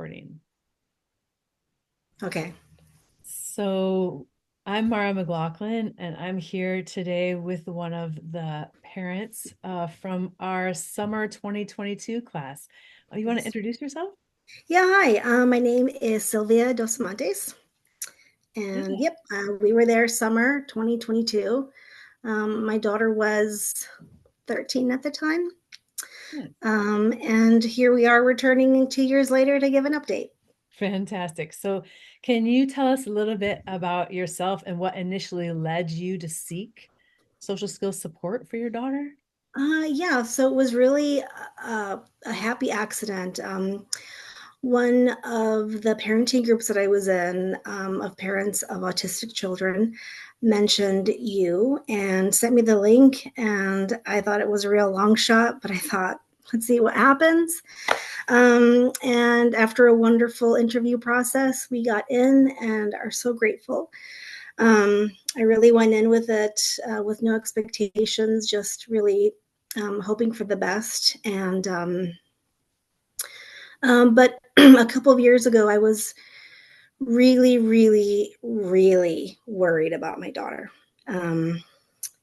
recording. Okay. So I'm Mara McLaughlin, and I'm here today with one of the parents from our summer 2022 class. You want to Yes. introduce yourself? Yeah, hi. My name is Sylvia Dos Montes, and Yeah. yep, we were there summer 2022. My daughter was 13 at the time, Hmm. and here we are returning 2 years later to give an update. Fantastic. So, can you tell us a little bit about yourself and what initially led you to seek social skills support for your daughter? Yeah, so it was really a happy accident. One of the parenting groups that I was in, of parents of autistic children, mentioned you and sent me the link. And I thought it was a real long shot, but I thought, let's see what happens. And after a wonderful interview process, we got in and are so grateful. I really went in with it with no expectations, just really hoping for the best. But a couple of years ago, I was really, really, really worried about my daughter. Um,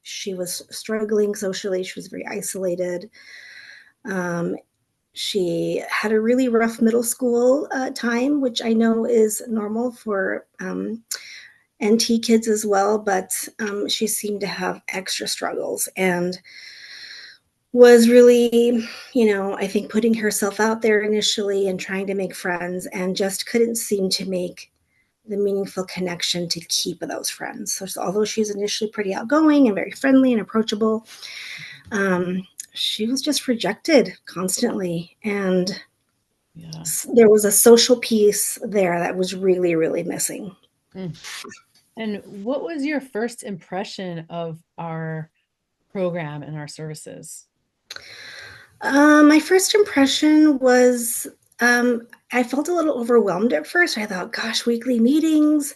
she was struggling socially. She was very isolated. Um, she had a really rough middle school time, which I know is normal for NT kids as well, but she seemed to have extra struggles and was really, I think putting herself out there initially and trying to make friends and just couldn't seem to make the meaningful connection to keep those friends. So although she's initially pretty outgoing and very friendly and approachable, she was just rejected constantly. And Yeah. there was a social piece there that was really, really missing. Mm. And what was your first impression of our program and our services? My first impression was I felt a little overwhelmed at first. I thought, gosh, weekly meetings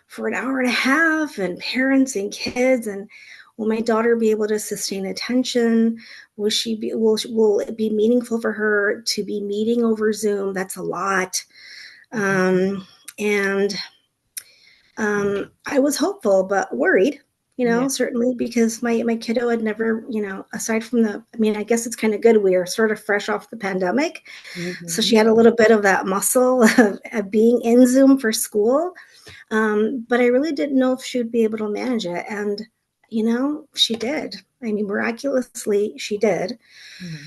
for an hour and a half, and parents and kids, and will my daughter be able to sustain attention? Will it be meaningful for her to be meeting over Zoom? That's a lot. Um, and I was hopeful but worried, Yeah. certainly because my kiddo had never, aside from I mean, I guess it's kind of good. We are sort of fresh off the pandemic. So Mhm. she had a little bit of that muscle of being in Zoom for school. But I really didn't know if she would be able to manage it. And, she did. I mean, miraculously, she did. Mhm.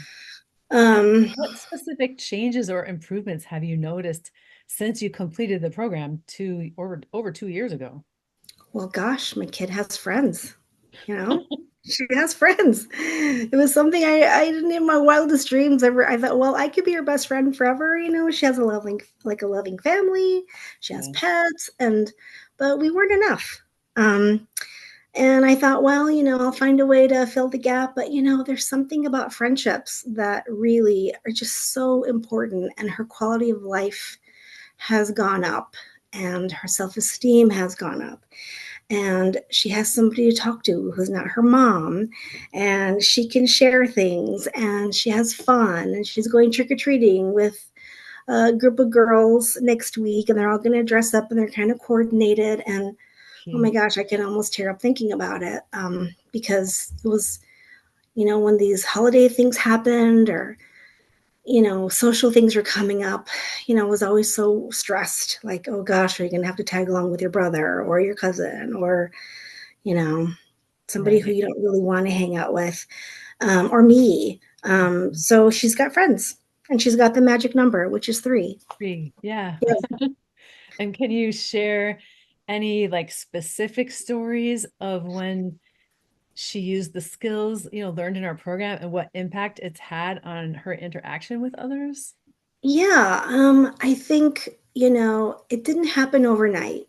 And Um, what specific changes or improvements have you noticed since you completed the program over 2 years ago? well, gosh, my kid has friends, you know? She has friends. It was something I didn't in my wildest dreams ever. I thought, well, I could be her best friend forever. She has a loving family. She has Yeah. pets, but we weren't enough. Um, and I thought, well, I'll find a way to fill the gap. But there's something about friendships that really are just so important, and her quality of life has gone up, and her self-esteem has gone up, and she has somebody to talk to who's not her mom, and she can share things, and she has fun, and she's going trick-or-treating with a group of girls next week, and they're all going to dress up and they're kind of coordinated. And oh my Cute. gosh, I can almost tear up thinking about it, because it was, when these holiday things happened, or social things were coming up, was always so stressed, like, oh gosh, are you going to have to tag along with your brother or your cousin, or you know, somebody who Right. you don't really want to hang out with, or me. So she's got friends, and she's got the magic number, which is three. Three. Yeah. Yeah. And can you share any like specific stories of when she used the skills, learned in our program and what impact it's had on her interaction with others? Yeah, I think, it didn't happen overnight.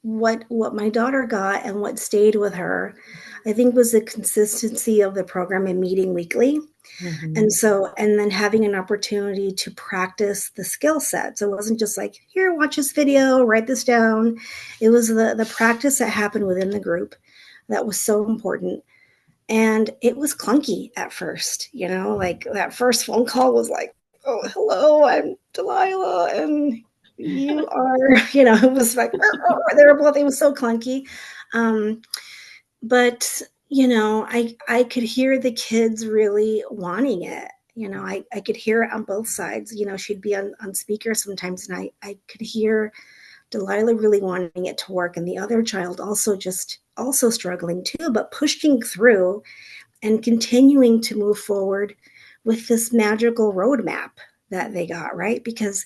What my daughter got and what stayed with her, I think, was the consistency of the program and meeting weekly. Hmm. And then having an opportunity to practice the skill set. So it wasn't just like, here, watch this video, write this down. It was the practice that happened within the group that was so important. And it was clunky at first, like that first phone call was like, oh, hello, I'm Delilah, and you are, it was like, they were both, it was so clunky. Um, but, I could hear the kids really wanting it. I could hear it on both sides. She'd be on speaker sometimes, and I could hear Delilah really wanting it to work, and the other child also struggling too, but pushing through and continuing to move forward with this magical roadmap that they got, right? Because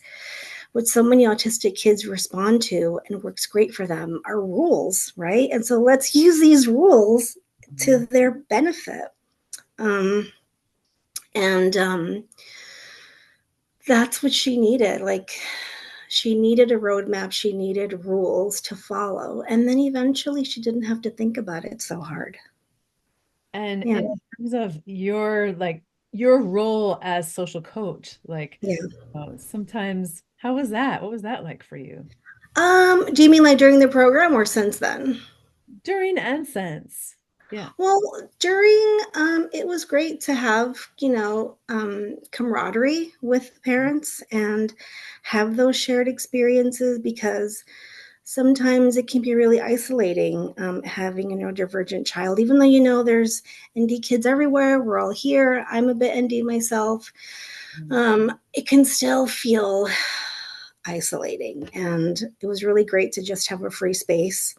what so many autistic kids respond to and works great for them are rules, right? And so let's use these rules Yeah. to their benefit. Um, and That's what she needed. Like, she needed a roadmap, she needed rules to follow. And then eventually she didn't have to think about it so hard. And Yeah. in terms of your your role as social coach, Yeah. sometimes how was that? What was that like for you? Do you mean like during the program or since then? During and since. Yeah. Well, during it was great to have, camaraderie with parents and have those shared experiences, because sometimes it can be really isolating, having a neurodivergent child, even though there's ND kids everywhere. We're all here. I'm a bit ND myself. Mm. It can still feel isolating, and it was really great to just have a free space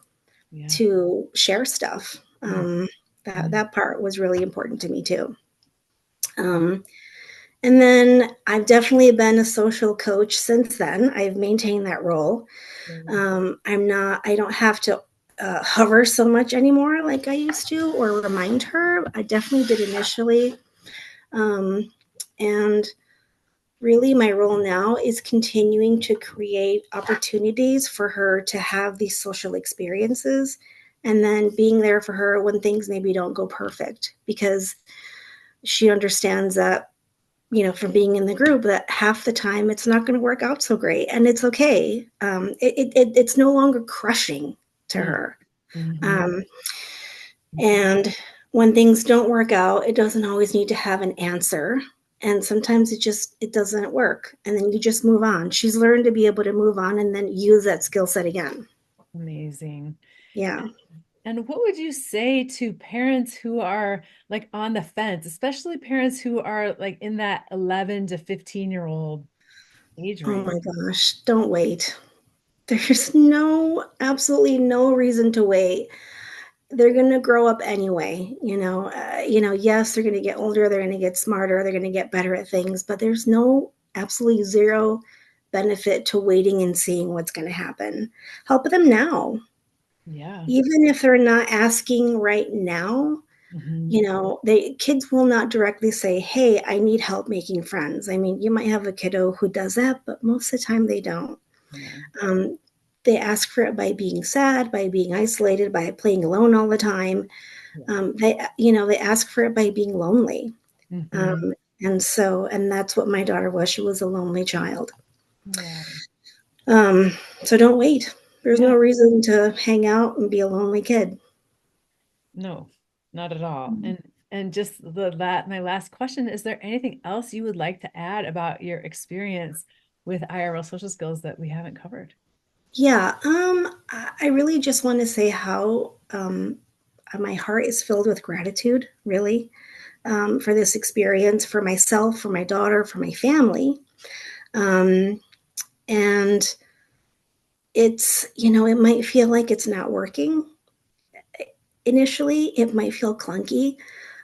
Yeah. to share stuff. Mm. That part was really important to me too. Um, and then I've definitely been a social coach since then. I've maintained that role. Mm. I don't have to hover so much anymore like I used to, or remind her. I definitely did initially. Um, and really, my role now is continuing to create opportunities for her to have these social experiences, and then being there for her when things maybe don't go perfect, because she understands that, from being in the group, that half the time it's not going to work out so great, and it's okay. It's no longer crushing to Mm. her. Mhm. Um, and when things don't work out, it doesn't always need to have an answer. And sometimes it doesn't work. And then you just move on. She's learned to be able to move on and then use that skill set again. Amazing. Yeah. And what would you say to parents who are on the fence, especially parents who are in that 11 to 15-year-old age Oh range? my gosh. Don't wait. There's absolutely no reason to wait. They're going to grow up anyway. Yes, they're going to get older. They're going to get smarter. They're going to get better at things, but there's absolutely zero benefit to waiting and seeing what's going to happen. Help them now. Yeah. Even if they're not asking right now, Hmm. they kids will not directly say, "Hey, I need help making friends." I mean, you might have a kiddo who does that, but most of the time they don't. Yeah. Um, they ask for it by being sad, by being isolated, by playing alone all the time. Yeah. They ask for it by being lonely. Hmm. Um, and that's what my daughter was. She was a lonely child. Wow. Um, so don't wait. There's Yeah. no reason to hang out and be a lonely kid. No, not at all. And just that my last question, is there anything else you would like to add about your experience with IRL social skills that we haven't covered? Yeah, I really just want to say how my heart is filled with gratitude, really, for this experience, for myself, for my daughter, for my family. Um, and it might feel like it's not working. Initially, it might feel clunky,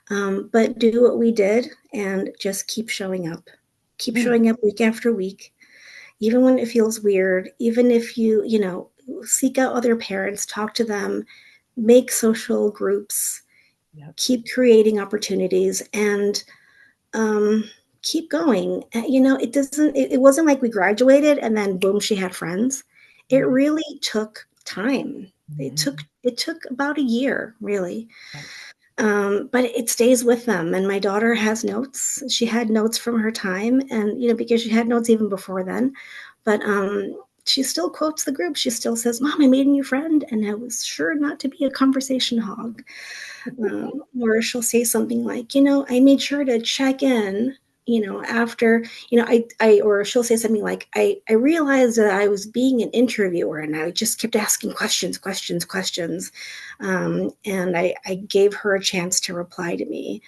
but do what we did and just keep showing up. Keep Mm. showing up week after week, even when it feels weird, even if seek out other parents, talk to them, make social groups, Yep. keep creating opportunities, and um, keep going. It wasn't like we graduated and then boom, she had friends. It Mhm. really took time. It took Mhm. it took about a year, really. Yep. But it stays with them. And my daughter has notes. She had notes from her time, and because she had notes even before then. But she still quotes the group. She still says, "Mom, I made a new friend," and I was sure not to be a conversation hog. Or she'll say something like, "I made sure to check in. after, or she'll say something like, I realized that I was being an interviewer and I just kept asking questions, questions, questions. And I gave her a chance to reply to me.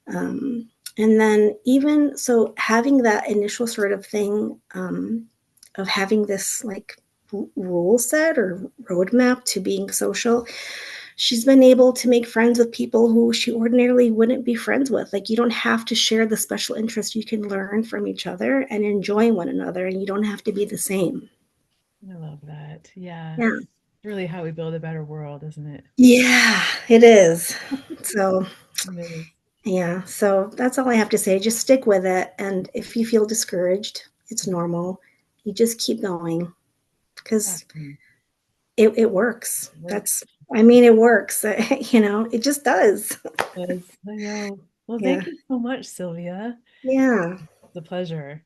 And then, even so, having that initial sort of thing, of having this like rule set or roadmap to being social, she's been able to make friends with people who she ordinarily wouldn't be friends with. Like, you don't have to share the special interest. You can learn from each other and enjoy one another, and you don't have to be the same. I love that. Yeah. Yeah. Really how we build a better world, isn't it? Yeah, it is. So, It is. yeah, so that's all I have to say. Just stick with it. And if you feel discouraged, it's normal. You just keep going because Exactly. it works. It works. It works. It just does. Yes, I know. Well, Yeah. thank you so much, Sylvia. Yeah. It's a pleasure.